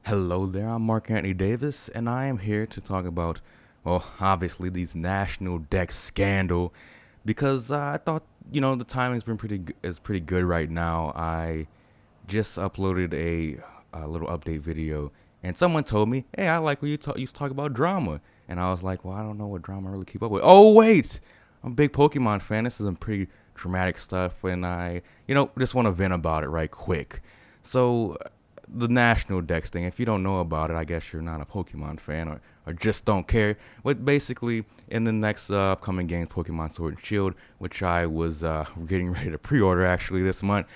Hello there, I'm Mark Anthony Davis, and I am here to talk about, well, obviously, these national deck scandal, because I thought, the timing's been pretty good right now. I just uploaded a little update video, and someone told me, hey, I like when you talk about drama, and I was like, well, I don't know what drama I really keep up with. Oh wait, I'm a big Pokemon fan. This is some pretty dramatic stuff, and I, just want to vent about it right quick. So the national dex thing. If you don't know about it, I guess you're not a Pokemon fan or just don't care. But basically, in the next upcoming games, Pokemon Sword and Shield, which I was getting ready to pre-order actually this month,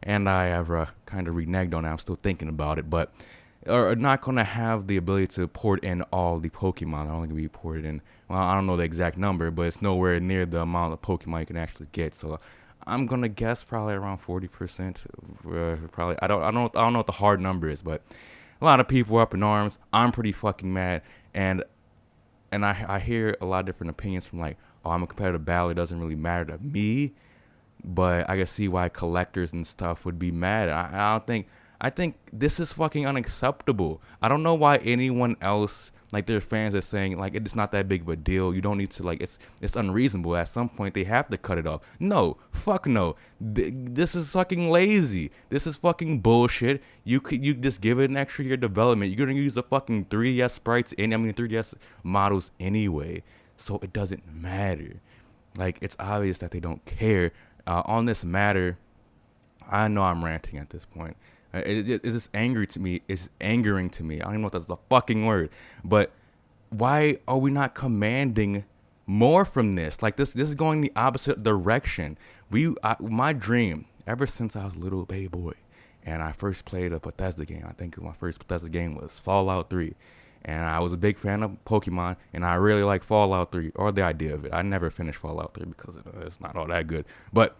and I have kind of reneged on it. I'm still thinking about it, but are not going to have the ability to port in all the Pokemon. They're only going to be ported in, well, I don't know the exact number, but it's nowhere near the amount of Pokemon you can actually get. So I'm gonna guess probably around 40%. Probably I don't know what the hard number is, but a lot of people are up in arms. I'm pretty fucking mad, and I hear a lot of different opinions from like, oh, I'm a competitive battle. It doesn't really matter to me, but I can see why collectors and stuff would be mad. I don't think I think this is fucking unacceptable. I don't know why anyone else like their fans are saying like it's not that big of a deal. You don't need to like it's unreasonable. At some point they have to cut it off. No, fuck no. This is fucking lazy. This is fucking bullshit. You just give it an extra year development. You're gonna use the fucking 3DS sprites 3DS models anyway, so it doesn't matter. Like it's obvious that they don't care on this matter. I know I'm ranting at this point. It's just angry to me. It's angering to me. I don't even know if that's the fucking word. But why are we not commanding more from this? Like this is going the opposite direction. My dream ever since I was a little baby boy, and I first played a Bethesda game. I think my first Bethesda game was Fallout 3. And I was a big fan of Pokemon, and I really like Fallout 3, or the idea of it. I never finished Fallout 3 because it's not all that good. But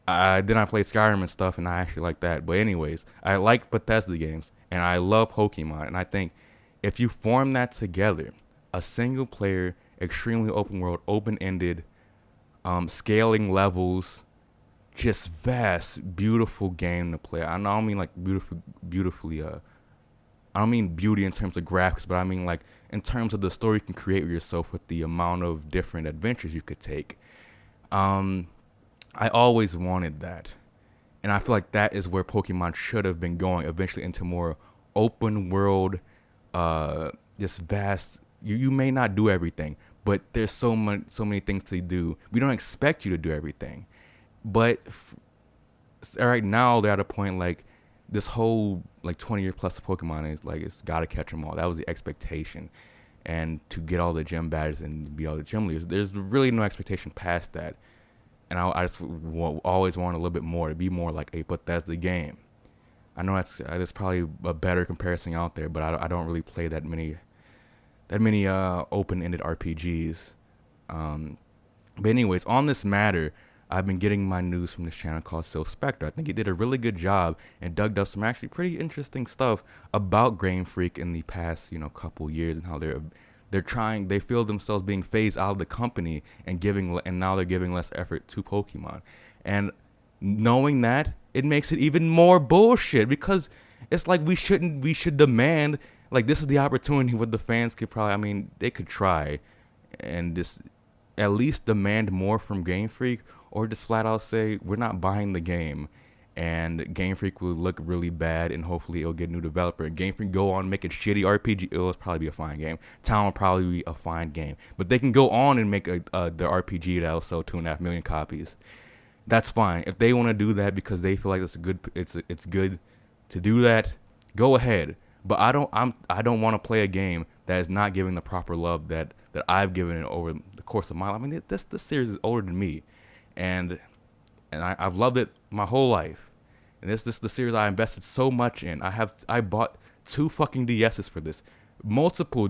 then I played Skyrim and stuff, and I actually like that. But anyways, I like Bethesda games, and I love Pokemon. And I think if you form that together, a single player, extremely open world, open ended, scaling levels, just vast, beautiful game to play. I don't mean like beautifully. I don't mean beauty in terms of graphics, but I mean like in terms of the story you can create with yourself with the amount of different adventures you could take. I always wanted that. And I feel like that is where Pokemon should have been going eventually into more open world, just vast. You may not do everything, but there's so many things to do. We don't expect you to do everything. But right now they're at a point like this whole like 20-year plus of Pokemon is like it's gotta catch them all. That was the expectation. And to get all the gym badges and be all the gym leaders, there's really no expectation past that. And I just always want a little bit more to be more like a Bethesda game. I know that's probably a better comparison out there, but I don't really play that many open-ended RPGs. But anyways, on this matter, I've been getting my news from this channel called Silk Spectre. I think he did a really good job and dug up some actually pretty interesting stuff about Game Freak in the past, couple years and how they feel themselves being phased out of the company and now they're giving less effort to Pokemon. And knowing that, it makes it even more bullshit because it's like we should demand like this is the opportunity where the fans could probably they could try and just at least demand more from Game Freak or just flat out say we're not buying the game and Game Freak will look really bad and hopefully it'll get a new developer. And Game Freak go on and make a shitty RPG. It'll probably be a fine game. Town will probably be a fine game. But they can go on and make the RPG that'll sell 2.5 million copies. That's fine. If they want to do that because they feel like it's good to do that, go ahead. But I don't want to play a game that is not giving the proper love that I've given it over the course of my life. This series is older than me, and I've loved it my whole life. And this is the series I invested so much in. I bought 2 fucking DSs for this, multiple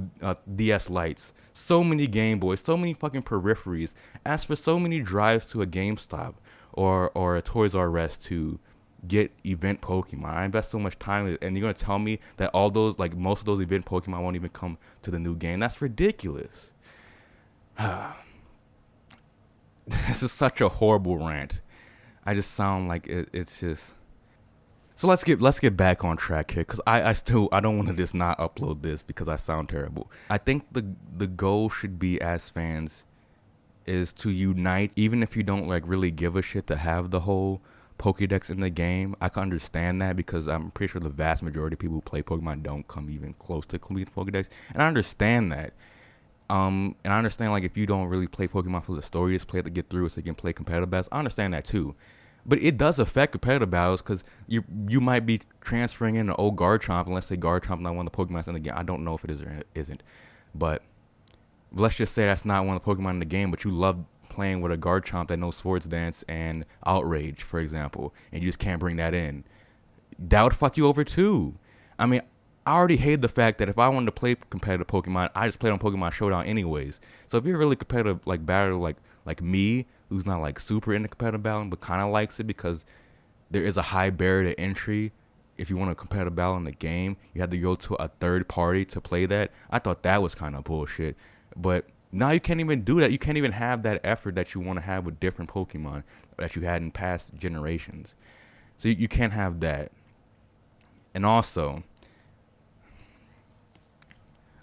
DS Lites, so many Game Boys, so many fucking peripheries. Asked for so many drives to a GameStop or a Toys R Us to get event Pokemon. I invest so much time in it, and you're gonna tell me that all those like most of those event Pokemon won't even come to the new game? That's ridiculous. This is such a horrible rant. I just sound like it's just So let's get back on track here, because I don't want to just not upload this because I sound terrible. I think the goal should be, as fans, is to unite, even if you don't like really give a shit to have the whole Pokédex in the game. I can understand that because I'm pretty sure the vast majority of people who play Pokemon don't come even close to complete Pokédex, and I understand that. And I understand, like, if you don't really play Pokemon for the story, just play it to get through so you can play competitive battles. I understand that too. But it does affect competitive battles because you might be transferring in an old Garchomp, and let's say Garchomp not one of the Pokemon in the game. I don't know if it is or it isn't. But let's just say that's not one of the Pokemon in the game, but you love playing with a Garchomp that knows Swords Dance and Outrage, for example, and you just can't bring that in. That would fuck you over too. I mean, I already hate the fact that if I wanted to play competitive Pokemon, I just played on Pokemon Showdown anyways. So if you're really competitive, like battle, like me, who's not like super into competitive battling but kind of likes it because there is a high barrier to entry. If you want a competitive battle in the game, you have to go to a third party to play that. I thought that was kind of bullshit. But now you can't even do that. You can't even have that effort that you want to have with different Pokemon that you had in past generations. So you can't have that. And also,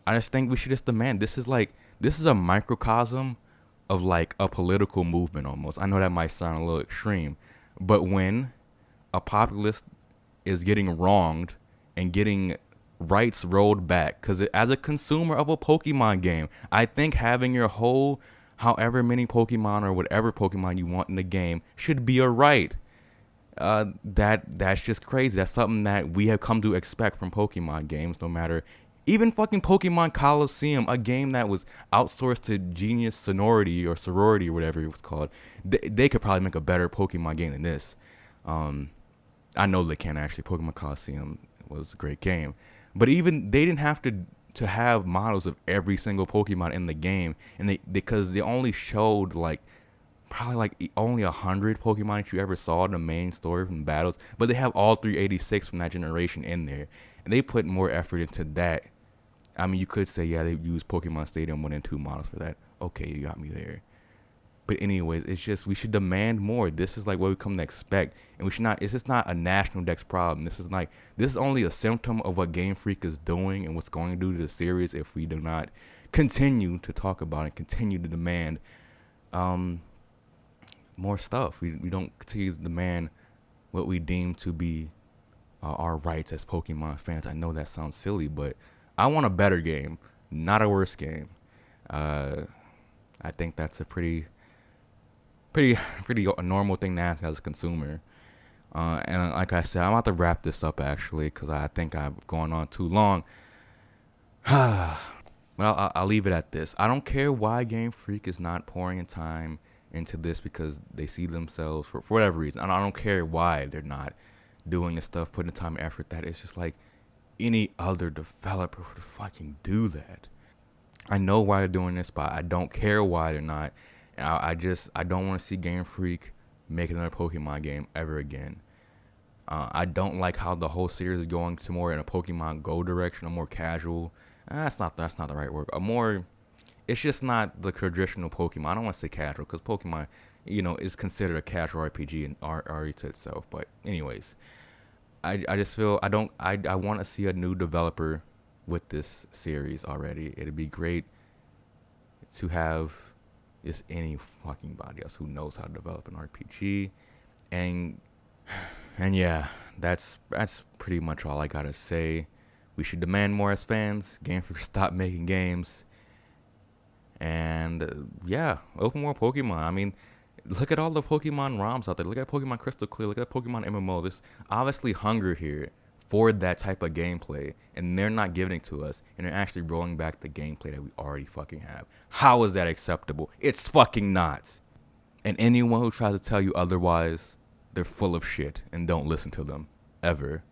I just think we should just demand, this is a microcosm of like a political movement almost. I know that might sound a little extreme, but when a populace is getting wronged and getting rights rolled back, because as a consumer of a Pokemon game, I think having your whole however many Pokemon or whatever Pokemon you want in the game should be a right. That's just crazy. That's something that we have come to expect from Pokemon games, no matter. Even fucking Pokemon Coliseum, a game that was outsourced to Genius Sonority or Sorority or whatever it was called, they could probably make a better Pokemon game than this. I know they can't actually. Pokemon Coliseum was a great game, but even they didn't have to have models of every single Pokemon in the game, and because they only showed like probably like only 100 Pokemon that you ever saw in the main story from battles, but they have all 386 from that generation in there, and they put more effort into that. I mean, you could say, yeah, they used Pokemon Stadium 1 and 2 models for that. Okay, you got me there. But anyways, it's just, we should demand more. This is like what we come to expect. And we should not, it's just not a national Dex problem. This is only a symptom of what Game Freak is doing and what's going to do to the series if we do not continue to talk about it, continue to demand more stuff. We don't continue to demand what we deem to be our rights as Pokemon fans. I know that sounds silly, but I want a better game, not a worse game. I think that's a pretty a normal thing to ask as a consumer. And like I said, I'm about to wrap this up actually because I think I've gone on too long. But I'll leave it at this. I don't care why Game Freak is not pouring in time into this because they see themselves for whatever reason. I don't care why they're not doing this stuff, putting the time and effort. That it's just like any other developer would fucking do that. I know why they're doing this, but I don't care why they're not. I don't want to see Game Freak make another Pokemon game ever again. I don't like how the whole series is going to more in a Pokemon Go direction, a more casual. That's not the right word. It's just not the traditional Pokemon. I don't want to say casual because Pokemon, is considered a casual RPG and already to itself. But anyways, I just feel I want to see a new developer with this series already. It'd be great to have just any fucking body else who knows how to develop an RPG. And yeah, that's pretty much all I gotta say. We should demand more as fans. Game Freak stop making games. And yeah, open more Pokemon. I mean, look at all the Pokemon ROMs out there. Look at Pokemon Crystal Clear. Look at Pokemon MMO. There's obviously hunger here for that type of gameplay, and they're not giving it to us, and they're actually rolling back the gameplay that we already fucking have. How is that acceptable? It's fucking not. And anyone who tries to tell you otherwise, they're full of shit, and don't listen to them. Ever.